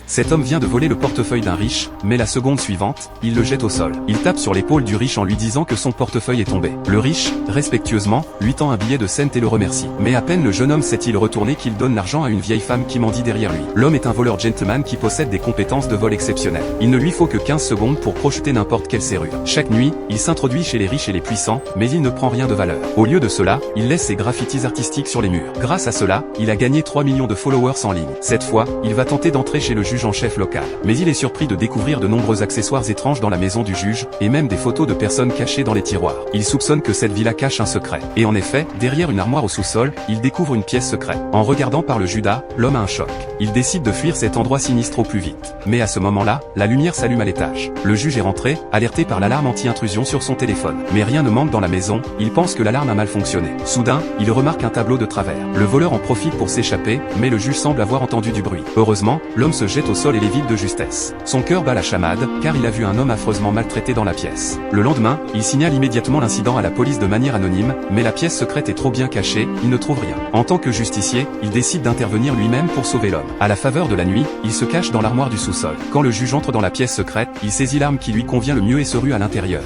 Cet homme vient de voler le portefeuille d'un riche, mais la seconde suivante, il le jette au sol. Il tape sur l'épaule du riche en lui disant que son portefeuille est tombé. Le riche, respectueusement, lui tend un billet de cent et le remercie. Mais à peine le jeune homme s'est-il retourné qu'il donne l'argent à une vieille femme qui mendie derrière lui. L'homme est un voleur gentleman qui possède des compétences de vol exceptionnelles. Il ne lui faut que 15 secondes pour crocheter n'importe quelle serrure. Chaque nuit, il s'introduit chez les riches et les puissants, mais il ne prend rien de valeur. Au lieu de cela, il laisse ses graffitis artistiques sur les murs. Grâce à cela, il a gagné 3 millions de followers en ligne. Cette fois, il va tenter d'entrer chez le juge en chef local. Mais il est surpris de découvrir de nombreux accessoires étranges dans la maison du juge, et même des photos de personnes cachées dans les tiroirs. Il soupçonne que cette villa cache un secret. Et en effet, derrière une armoire au sous-sol, il découvre une pièce secrète. En regardant par le Judas, l'homme a un choc. Il décide de fuir cet endroit sinistre au plus vite. Mais à ce moment-là, la lumière s'allume à l'étage. Le juge est rentré, alerté par l'alarme anti-intrusion sur son téléphone. Mais rien ne manque dans la maison, il pense que l'alarme a mal fonctionné. Soudain, il remarque un tableau de travers. Le voleur en profite pour s'échapper, mais le juge semble avoir entendu du bruit. Heureusement, l'homme se jette au sol et l'évite de justesse. Son cœur bat la chamade, car il a vu un homme affreusement maltraité dans la pièce. Le lendemain, il signale immédiatement l'incident à la police de manière anonyme, mais la pièce secrète est trop bien cachée, il ne trouve rien. En tant que justicier, il décide d'intervenir lui-même pour sauver l'homme. À la faveur de la nuit, il se cache dans l'armoire du sous-sol. Quand le juge entre dans la pièce secrète, il saisit l'arme qui lui convient le mieux et se rue à l'intérieur.